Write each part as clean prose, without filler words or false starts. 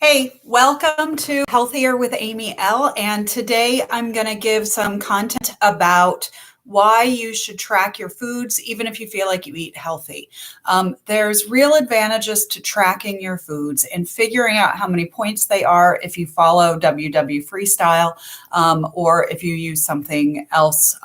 Hey, welcome to Healthier with Amy L. And today I'm going to give some content about why you should track your foods, even if you feel like you eat healthy. There's real advantages to tracking your foods and figuring out how many points they are if you follow WW Freestyle or if you use something else,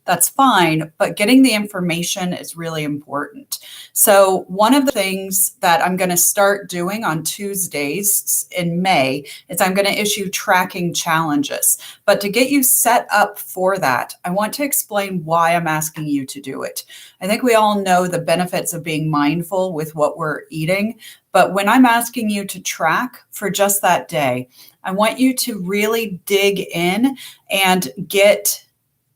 that's fine. But getting the information is really important. So one of the things that I'm going to start doing on Tuesdays in May is I'm going to issue tracking challenges. But to get you set up for that, I want to explain why I'm asking you to do it. I think we all know the benefits of being mindful with what we're eating. But when I'm asking you to track for just that day, I want you to really dig in and get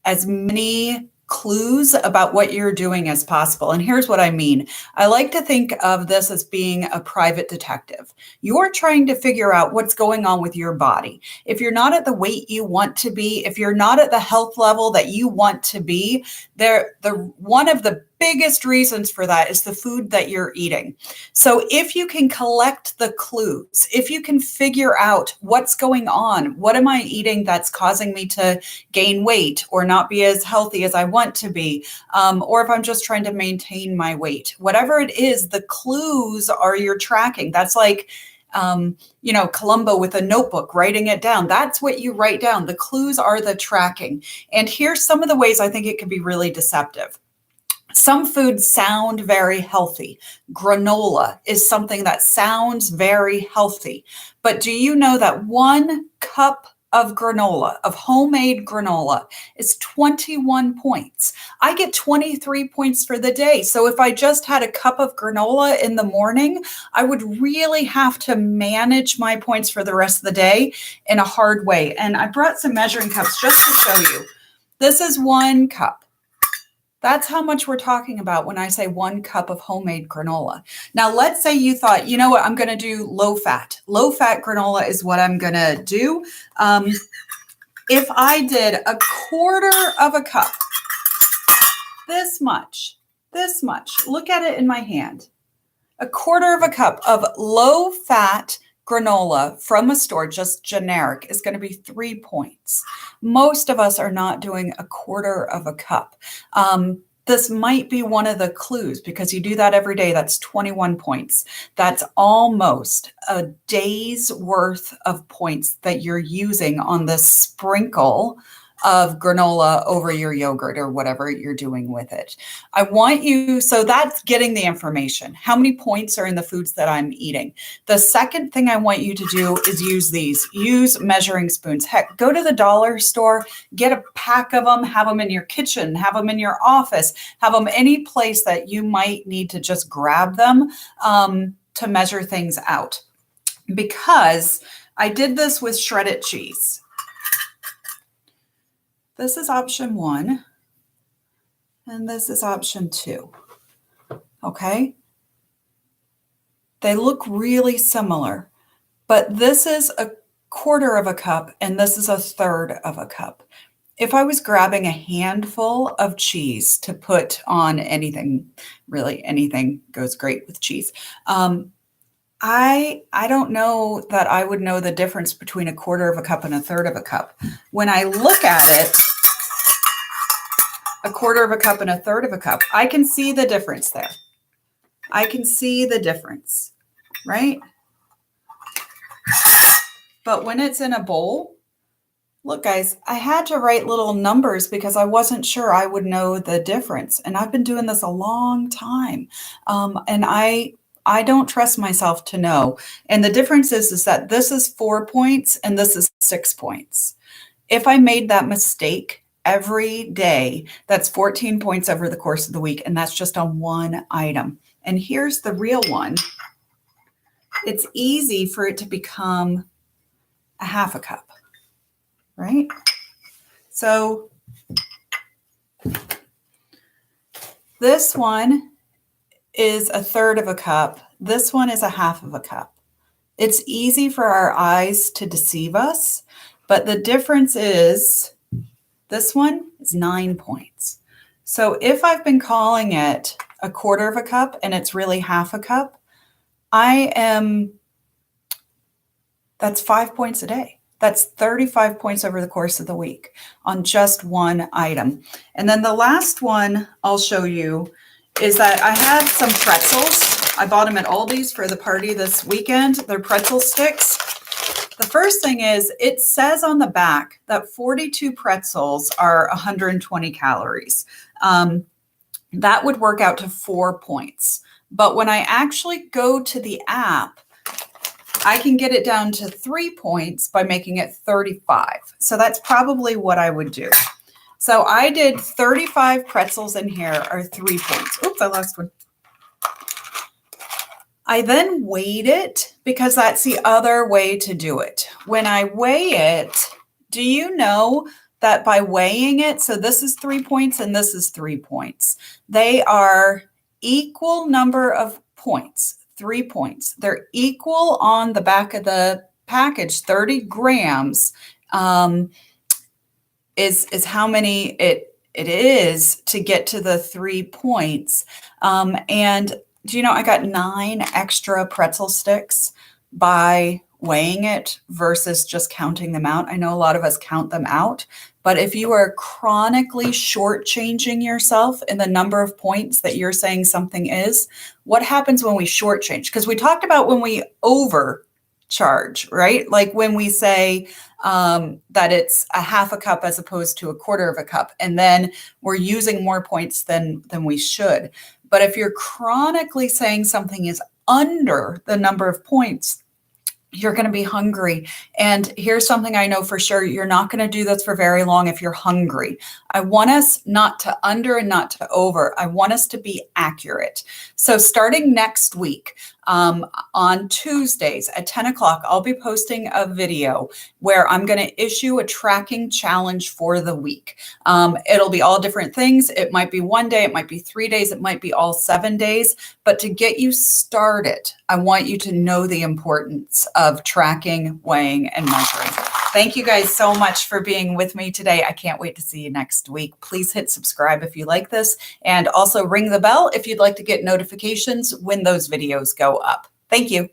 as many clues about what you're doing as possible. And here's what I mean. I like to think of this as being a private detective. You're trying to figure out what's going on with your body. If you're not at the weight you want to be, if you're not at the health level that you want to be, one of the biggest reasons for that is the food that you're eating. So if you can collect the clues, if you can figure out what's going on, what am I eating that's causing me to gain weight or not be as healthy as I want to be, or if I'm just trying to maintain my weight, whatever it is, the clues are your tracking. That's like, Columbo with a notebook, writing it down. That's what you write down. The clues are the tracking. And here's some of the ways I think it can be really deceptive. Some foods sound very healthy. Granola is something that sounds very healthy. But do you know that 1 cup of granola, of homemade granola, is 21 points? I get 23 points for the day. So if I just had a cup of granola in the morning, I would really have to manage my points for the rest of the day in a hard way. And I brought some measuring cups just to show you. This is 1 cup. That's how much we're talking about when I say 1 cup of homemade granola. Now, let's say you thought, you know what, I'm going to do low fat. Low fat granola is what I'm going to do. If I did 1/4 cup, this much, look at it in my hand. 1/4 cup of low fat granola from a store, just generic, is going to be 3 points. Most of us are not doing 1/4 cup. This might be one of the clues because you do that every day. That's 21 points. That's almost a day's worth of points that you're using on the sprinkle of granola over your yogurt or whatever you're doing with it. So that's getting the information. How many points are in the foods that I'm eating? The second thing I want you to do is use measuring spoons. Heck, go to the dollar store, get a pack of them, have them in your kitchen, have them in your office, have them any place that you might need to just grab them to measure things out. Because I did this with shredded cheese. This is option 1, and this is option 2, okay? They look really similar, but this is 1/4 cup, and this is 1/3 cup. If I was grabbing a handful of cheese to put on anything, really anything goes great with cheese, I don't know that I would know the difference between 1/4 cup and 1/3 cup. When I look at it, 1/4 cup and 1/3 cup, I can see the difference there. I can see the difference, right? But when it's in a bowl, look, guys, I had to write little numbers because I wasn't sure I would know the difference. And I've been doing this a long time. And I don't trust myself to know. And the difference is that this is 4 points and this is 6 points. If I made that mistake every day, that's 14 points over the course of the week. And that's just on one item. And here's the real one. It's easy for it to become 1/2 cup, right? So this one is 1/3 cup. This one is 1/2 cup. It's easy for our eyes to deceive us, but the difference is this one is 9 points. So if I've been calling it 1/4 cup and it's really 1/2 cup, I am That's 5 points a day. That's 35 points over the course of the week on just one item. And then the last one I'll show you is that I have some pretzels. I bought them at Aldi's for the party this weekend. They're pretzel sticks. The first thing is it says on the back that 42 pretzels are 120 calories. That would work out to 4 points. But when I actually go to the app, I can get it down to 3 points by making it 35. So that's probably what I would do. So I did 35 pretzels in here are 3 points. Oops, I lost one. I then weighed it because that's the other way to do it. When I weigh it, do you know that by weighing it, so this is 3 points and this is 3 points, they are equal number of points. 3 points. They're equal on the back of the package. 30 grams is how many it is to get to the 3 points. And do you know I got 9 extra pretzel sticks by weighing it versus just counting them out? I know a lot of us count them out, but if you are chronically shortchanging yourself in the number of points that you're saying something is, what happens when we shortchange? Because we talked about when we overcharge, right? Like when we say that it's a half a cup as opposed to a quarter of a cup, and then we're using more points than we should. But if you're chronically saying something is under the number of points, you're going to be hungry. And here's something I know for sure. You're not going to do this for very long if you're hungry. I want us not to under and not to over. I want us to be accurate. So starting next week, on Tuesdays at 10 o'clock, I'll be posting a video where I'm going to issue a tracking challenge for the week. It'll be all different things. It might be 1 day, it might be 3 days, it might be all 7 days. But to get you started, I want you to know the importance of tracking, weighing, and measuring. Thank you guys so much for being with me today. I can't wait to see you next week. Please hit subscribe if you like this, and also ring the bell if you'd like to get notifications when those videos go up. Thank you.